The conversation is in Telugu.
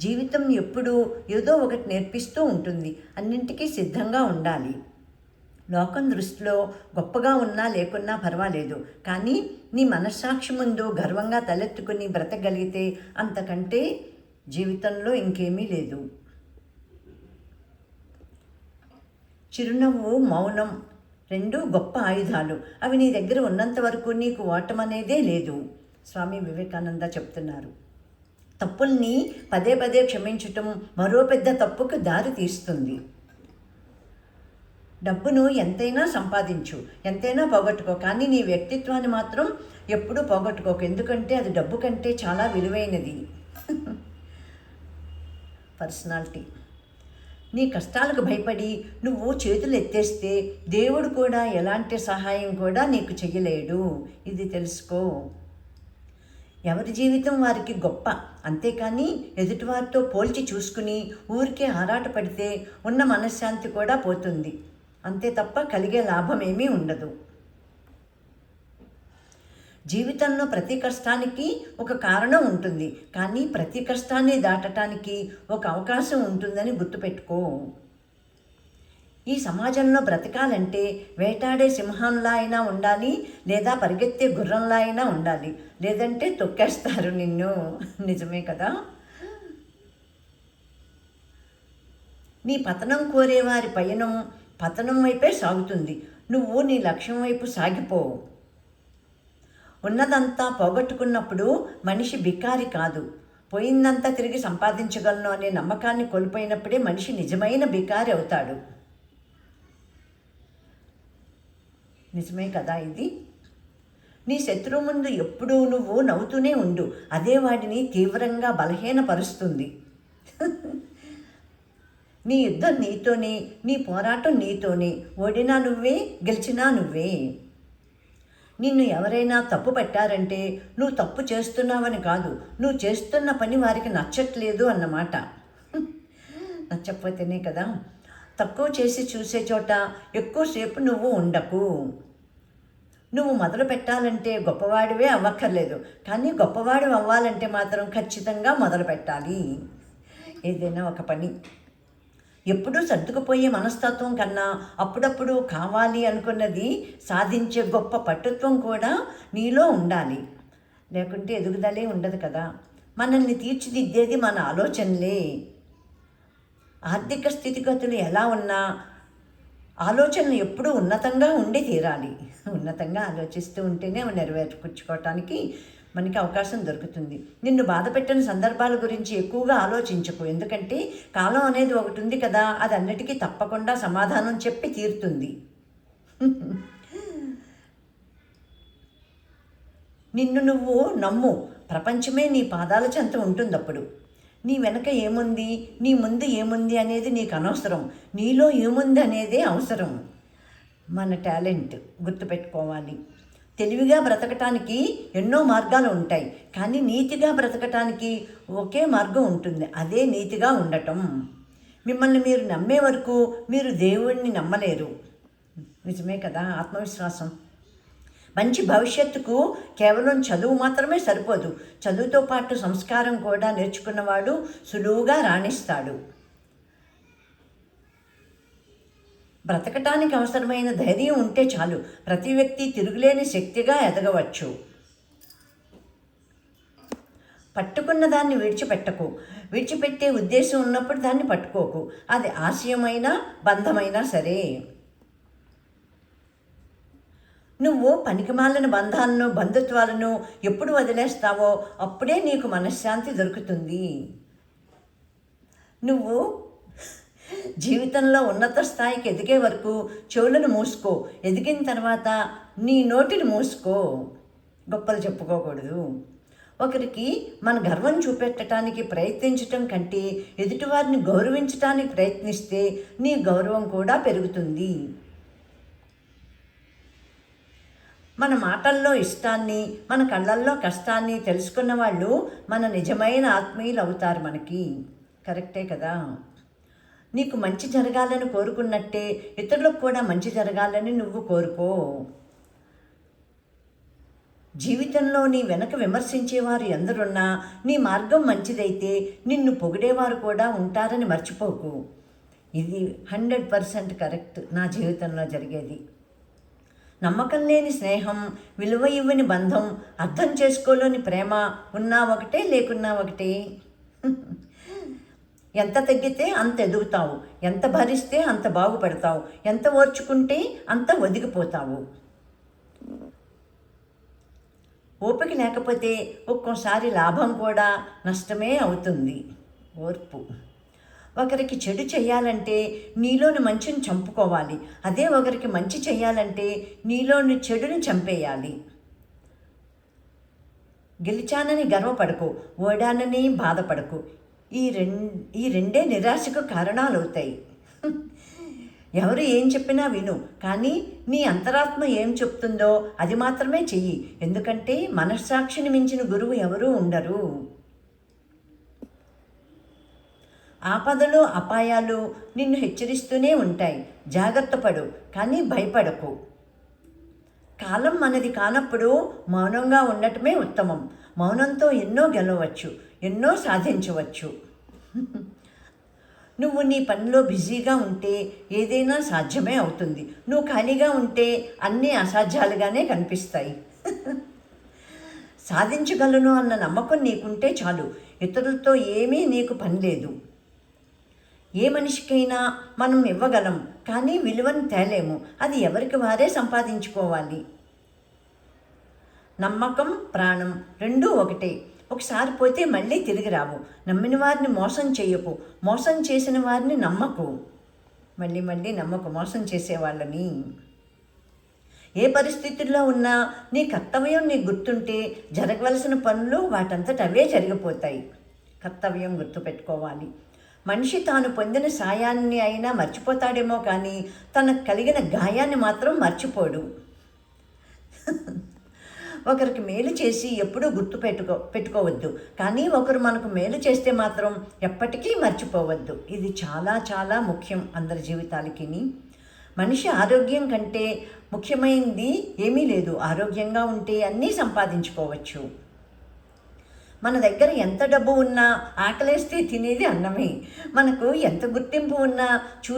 జీవితం ఎప్పుడూ ఏదో ఒకటి నేర్పిస్తూ ఉంటుంది. అన్నింటికీ సిద్ధంగా ఉండాలి. లోకం దృష్టిలో గొప్పగా ఉన్నా లేకున్నా పర్వాలేదు, కానీ నీ మనస్సాక్షి ముందు గర్వంగా తలెత్తుకుని బ్రతకగలిగితే అంతకంటే జీవితంలో ఇంకేమీ లేదు. చిరునవ్వు, మౌనం రెండు గొప్ప ఆయుధాలు. అవి నీ దగ్గర ఉన్నంత వరకు నీకు ఓటమనేదే లేదు. స్వామి వివేకానంద చెప్తున్నారు. తప్పుల్ని పదే పదే క్షమించటం మరో పెద్ద తప్పుకు దారి తీస్తుంది. డబ్బును ఎంతైనా సంపాదించు, ఎంతైనా పోగొట్టుకో, కానీ నీ వ్యక్తిత్వాన్ని మాత్రం ఎప్పుడూ పోగొట్టుకోకు. ఎందుకంటే అది డబ్బు కంటే చాలా విలువైనది. పర్సనాలిటీ. నీ కష్టాలకు భయపడి నువ్వు చేతులు ఎత్తేస్తే దేవుడు కూడా ఎలాంటి సహాయం కూడా నీకు చెయ్యలేడు. ఇది తెలుసుకో. ఎవరి జీవితం వారికి గొప్ప, అంతేకాని ఎదుటివారితో పోల్చి చూసుకుని ఊరికే ఆరాటపడితే ఉన్న మనశ్శాంతి కూడా పోతుంది. అంతే తప్ప కలిగే లాభం ఏమీ ఉండదు. జీవితంలో ప్రతి కష్టానికి ఒక కారణం ఉంటుంది, కానీ ప్రతి కష్టాన్ని దాటటానికి ఒక అవకాశం ఉంటుందని గుర్తుపెట్టుకో. ఈ సమాజంలో బ్రతకాలంటే వేటాడే సింహంలా అయినా ఉండాలి, లేదా పరిగెత్తే గుర్రంలా అయినా ఉండాలి, లేదంటే తొక్కేస్తారు నిన్ను. నిజమే కదా. నీ పతనం కోరేవారి పయనం పతనం వైపే సాగుతుంది. నువ్వు నీ లక్ష్యం వైపు సాగిపోవు. ఉన్నదంతా పోగొట్టుకున్నప్పుడు మనిషి బికారి కాదు, పోయిందంతా తిరిగి సంపాదించగలను అనే నమ్మకాన్ని కోల్పోయినప్పుడే మనిషి నిజమైన బికారి అవుతాడు. నిజమే కదా ఇది. నీ శత్రువు ముందు ఎప్పుడూ నువ్వు నవ్వుతూనే ఉండు, అదే వాడిని తీవ్రంగా బలహీనపరుస్తుంది. నీ యుద్ధం నీతోనే, నీ పోరాటం నీతోనే. ఓడినా నువ్వే, గెలిచినా నువ్వే. నిన్ను ఎవరైనా తప్పు పెట్టారంటే నువ్వు తప్పు చేస్తున్నావని కాదు, నువ్వు చేస్తున్న పని వారికి నచ్చట్లేదు అన్నమాట. నచ్చకపోతేనే కదా. తక్కువ చేసి చూసే చోట ఎక్కువసేపు నువ్వు ఉండకు. నువ్వు మొదలు పెట్టాలంటే గొప్పవాడివే అవ్వక్కర్లేదు, కానీ గొప్పవాడు అవ్వాలంటే మాత్రం ఖచ్చితంగా మొదలు పెట్టాలి ఏదైనా ఒక పని. ఎప్పుడూ సర్దుకుపోయే మనస్తత్వం కన్నా అప్పుడప్పుడు కావాలి అనుకున్నది సాధించే గొప్ప పట్టుత్వం కూడా నీలో ఉండాలి. లేకుంటే ఎదుగుదలే ఉండదు కదా. మనల్ని తీర్చిదిద్దేది మన ఆలోచనలే. ఆర్థిక స్థితిగతులు ఎలా ఉన్నా ఆలోచనలు ఎప్పుడూ ఉన్నతంగా ఉండి తీరాలి. ఉన్నతంగా ఆలోచిస్తూ ఉంటేనే నెరవేర్చుకోవటానికి మనకి అవకాశం దొరుకుతుంది. నిన్ను బాధ పెట్టిన సందర్భాల గురించి ఎక్కువగా ఆలోచించకు, ఎందుకంటే కాలం అనేది ఒకటి ఉంది కదా, అది అన్నిటికీ తప్పకుండా సమాధానం చెప్పి తీరుతుంది. నిన్ను నువ్వు నమ్ము, ప్రపంచమే నీ పాదాల చెంత ఉంటుంది. అప్పుడు నీ వెనక ఏముంది, నీ ముందు ఏముంది అనేది నీకు అనవసరం, నీలో ఏముంది అనేదే అవసరం. మన టాలెంట్ గుర్తుపెట్టుకోవాలి. తెలివిగా బ్రతకటానికి ఎన్నో మార్గాలు ఉంటాయి, కానీ నీతిగా బ్రతకటానికి ఒకే మార్గం ఉంటుంది, అదే నీతిగా ఉండటం. మిమ్మల్ని మీరు నమ్మే వరకు మీరు దేవుడిని నమ్మలేరు. నిజమే కదా. ఆత్మవిశ్వాసం. మంచి భవిష్యత్తుకు కేవలం చదువు మాత్రమే సరిపోదు, చదువుతో పాటు సంస్కారం కూడా నేర్చుకున్నవాడు సులువుగా రాణిస్తాడు. బ్రతకటానికి అవసరమైన ధైర్యం ఉంటే చాలు, ప్రతి వ్యక్తి తిరుగులేని శక్తిగా ఎదగవచ్చు. పట్టుకున్న దాన్ని విడిచిపెట్టకు. విడిచిపెట్టే ఉద్దేశం ఉన్నప్పుడు దాన్ని పట్టుకోకు, అది ఆశయమైనా బంధమైనా సరే. నువ్వు పనికిమాలిన బంధాలను, బంధుత్వాలను ఎప్పుడు వదిలేస్తావో అప్పుడే నీకు మనశ్శాంతి దొరుకుతుంది. నువ్వు జీవితంలో ఉన్నత స్థాయికి ఎదిగే వరకు చెవులను మూసుకో, ఎదిగిన తర్వాత నీ నోటిని మూసుకో. గొప్పలు చెప్పుకోకూడదు. ఒకరికి మన గర్వం చూపెట్టడానికి ప్రయత్నించటం కంటే ఎదుటివారిని గౌరవించటానికి ప్రయత్నిస్తే నీ గౌరవం కూడా పెరుగుతుంది. మన మాటల్లో ఇష్టాన్ని, మన కళ్ళల్లో కష్టాన్ని తెలుసుకున్న వాళ్ళు మన నిజమైన ఆత్మీయులు అవుతారు మనకి. కరెక్టే కదా. నీకు మంచి జరగాలని కోరుకున్నట్టే ఇతరులకు కూడా మంచి జరగాలని నువ్వు కోరుకో. జీవితంలో నీ వెనక విమర్శించేవారు ఎందరున్నా నీ మార్గం మంచిదైతే నిన్ను పొగిడేవారు కూడా ఉంటారని మర్చిపోకు. ఇది 100% కరెక్ట్ నా జీవితంలో జరిగేది. నమ్మకం లేని స్నేహం, విలువ ఇవ్వని బంధం, అర్థం చేసుకోలేని ప్రేమ ఉన్నా ఒకటే లేకున్నా ఒకటే. ఎంత తగ్గితే అంత ఎదుగుతావు, ఎంత భరిస్తే అంత బాగుపడతావు, ఎంత ఓర్చుకుంటే అంత ఒదిగిపోతావు. ఓపిక లేకపోతే ఒక్కోసారి లాభం కూడా నష్టమే అవుతుంది. ఓర్పు. ఒకరికి చెడు చేయాలంటే నీలోని మంచిని చంపుకోవాలి, అదే ఒకరికి మంచి చేయాలంటే నీలోని చెడుని చంపేయాలి. గెలిచానని గర్వపడకు, ఓడానని బాధపడకు. ఈ రెండే నిరాశకు కారణాలు అవుతాయి. ఎవరు ఏం చెప్పినా విను, కానీ నీ అంతరాత్మ ఏం చెప్తుందో అది మాత్రమే చెయ్యి. ఎందుకంటే మనస్సాక్షిని మించిన గురువు ఎవరూ ఉండరు. ఆపదలు, అపాయాలు నిన్ను హెచ్చరిస్తూనే ఉంటాయి. జాగ్రత్త పడు, కానీ భయపడకు. కాలం మనది కానప్పుడు మౌనంగా ఉండటమే ఉత్తమం. మౌనంతో ఎన్నో గెలవచ్చు, ఎన్నో సాధించవచ్చు. నువ్వు నీ పనిలో బిజీగా ఉంటే ఏదైనా సాధ్యమే అవుతుంది. నువ్వు ఖాళీగా ఉంటే అన్నీ అసాధ్యాలుగానే కనిపిస్తాయి. సాధించగలను అన్న నమ్మకం నీకుంటే చాలు. ఇతరులతో ఏమీ నీకు పని లేదు. ఏ మనిషికైనా మనం ఇవ్వగలం, కానీ విలువను తేలేము. అది ఎవరికి వారే సంపాదించుకోవాలి. నమ్మకం, ప్రాణం రెండూ ఒకటే. ఒకసారి పోతే మళ్ళీ తిరిగి రావు. నమ్మిన వారిని మోసం చేయకు, మోసం చేసిన వారిని నమ్మకు. మళ్ళీ నమ్మకు మోసం చేసేవాళ్ళని. ఏ పరిస్థితుల్లో ఉన్నా నీ కర్తవ్యం నీకు గుర్తుంటే జరగవలసిన పనులు వాటంతట అవే జరిగిపోతాయి. కర్తవ్యం గుర్తుపెట్టుకోవాలి. మనిషి తాను పొందిన సాయాన్ని అయినా మర్చిపోతాడేమో కానీ తనకు కలిగిన గాయాన్ని మాత్రం మర్చిపోడు. ఒకరికి మేలు చేసి ఎప్పుడూ పెట్టుకోవద్దు, కానీ ఒకరు మనకు మేలు చేస్తే మాత్రం ఎప్పటికీ మర్చిపోవద్దు. ఇది చాలా చాలా ముఖ్యం అందరి జీవితాలకి. మనిషి ఆరోగ్యం కంటే ముఖ్యమైనది ఏమీ లేదు. ఆరోగ్యంగా ఉంటే అన్నీ సంపాదించుకోవచ్చు. మన దగ్గర ఎంత డబ్బు ఉన్నా ఆకలేస్తే తినేది అన్నమే. మనకు ఎంత గుర్తింపు ఉన్నా